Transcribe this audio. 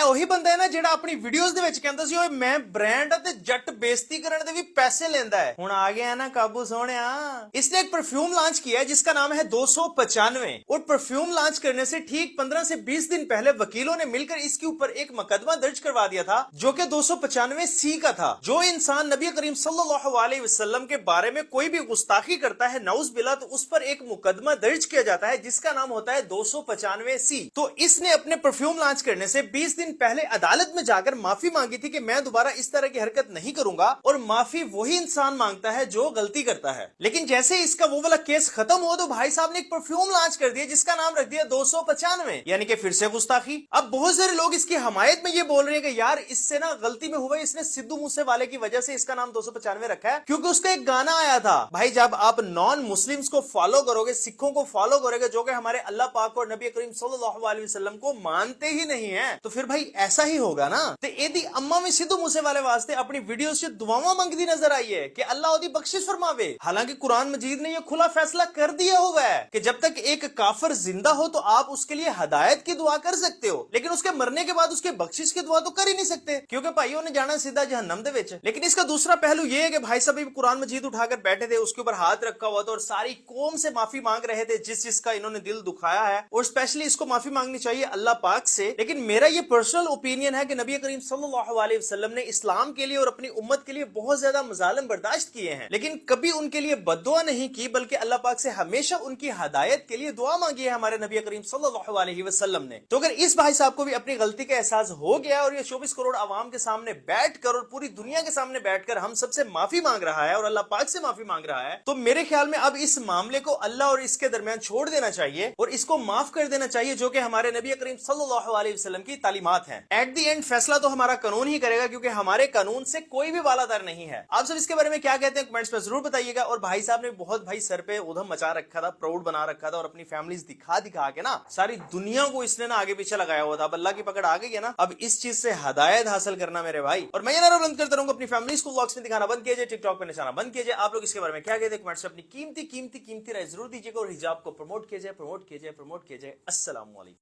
ਉਹੀ ਬੰਦਾ ਹੈ ਨਾ ਜਿਹੜਾ ਆਪਣੀ ਵੀਡੀਓਜ਼ ਦੇ ਵਿੱਚ ਕਹਿੰਦਾ ਸੀ ਓਏ ਮੈਂ ब्रांड ਤੇ ਜੱਟ ਬੇਇੱਜ਼ਤੀ ਕਰਨ ਦੇ ਵੀ पैसे लेता है। ਹੁਣ आ गया है ना काबू सोनिया। इसने एक परफ्यूम लॉन्च किया है जिसका नाम है 295 और परफ्यूम लॉन्च करने से ठीक 15 से 20 दिन पहले वकीलों ने मिलकर इसके ऊपर एक मुकदमा दर्ज करवा दिया था जो कि 295C का था। जो इंसान नबी करीम सल्लल्लाहु अलैहि वसल्लम के बारे में कोई भी गुस्ताखी करता है नऊज बिल्ला तो उस पर एक मुकदमा दर्ज किया जाता है जिसका नाम होता है 295C। तो इसने अपने परफ्यूम लॉन्च करने से 20 दिन पहले अदालत में जाकर माफी मांगी थी कि मैं दोबारा इस तरह की हरकत नहीं करूंगा और माफी वही इंसान मांगता है जो गलती करता है। लेकिन जैसे इसका वो वाला केस खत्म हुआ तो भाई साहब ने एक परफ्यूम लॉन्च कर दिया जिसका नाम रख दिया 295 यानी कि फिर से गुस्ताखी। अब बहुत सारे लोग इसकी हमायत में ये बोल रहे हैं कि यार इससे ना गलती में हुआ, इसने सिद्धू मूसे वाले की वजह से इसका नाम 295 रखा है क्योंकि उसका एक गाना आया था। भाई जब आप नॉन मुस्लिम्स को फॉलो करोगे, सिखों को फॉलो करोगे जो कि हमारे अल्लाह पाक और नबी करीम सल्लल्लाहु अलैहि वसल्लम को मानते ही नहीं है तो फिर भाई ऐसा ही होगा ना। ते एदी अम्मा में सिद्धू मूसे वाले वास्ते अपनी वीडियो से दुआवां मंगदी नजर आई है कि अल्लाह ओदी बख्शिश फरमावे। हालांकि कुरान मजीद ने यह खुला फैसला कर दिया हुआ है कि जब तक एक काफिर जिंदा हो तो आप उसके लिए हदायत की दुआ कर सकते हो लेकिन उसके मरने के बाद उसके बख्शिश की दुआ तो कर ही नहीं सकते क्योंकि भाइयों ने जाना सीधा जहन्नम दे विच। लेकिन इसका दूसरा पहलू यह है कि भाई साहब कुरान मजीद उठाकर बैठे थे, उसके ऊपर हाथ रखा हुआ था और सारी कौम से माफी मांग रहे थे जिस जिसका इन्होंने दिल दुखाया है और स्पेशली इसको माफी मांगनी चाहिए अल्लाह पाक से। लेकिन मेरा ये पर्सनल ओपिनियन है कि नबी करीम सल्लल्लाहु अलैहि वसल्लम ने इस्लाम के लिए और अपनी उम्मत के लिए बहुत ज्यादा मजालिम बर्दाश्त किए हैं लेकिन कभी उनके लिए बद्दुआ नहीं की बल्कि अल्लाह पाक से हमेशा उनकी हदायत के लिए दुआ मांगी है हमारे नबी करीम सल्लल्लाहु अलैहि वसल्लम ने। तो अगर इस भाई साहब को भी अपनी गलती का एहसास हो गया और ये 24 करोड़ आवाम के सामने बैठकर और पूरी दुनिया के सामने बैठकर हम सबसे माफी मांग रहा है और अल्लाह पाक से माफी मांग रहा है तो मेरे ख्याल में अब इस मामले को अल्लाह और इसके दरमियान छोड़ देना चाहिए और इसको माफ कर देना चाहिए जो कि हमारे नबी करीम सल्लल्लाहु अलैहि वसल्लम की तालीमात हैं। एट द एंड फैसला तो हमारा कानून ही करेगा क्योंकि हमारे कानून से कोई भी वालादार नहीं है। आप सब इसके बारे में क्या कहते हैं कमेंट्स में जरूर बताइएगा। और भाई साहब ने बहुत भाई सर पे उधम मचा रखा था, प्राउड बना रखा था और अपनी फैमिलीज दिखा दिखा के ना सारी दुनिया को इसने ना आगे पीछे लगाया हुआ था। अब अल्लाह की पकड़ आ गई है ना, अब इस चीज से हदायत हासिल करना मेरे भाई। और मैं ये नारा बुलंद करता रहूंगा अपनी फैमिलीज को व्लॉग्स में दिखाना बंद कीजिए, टिकटॉक पे निशाना बंद कीजिए। आप लोग इसके बारे में क्या कहते हैं कमेंट्स में अपनी कीमती राय जरूर दीजिएगा और हिजाब को प्रमोट कीजिए। अस्सलाम वालेकुम।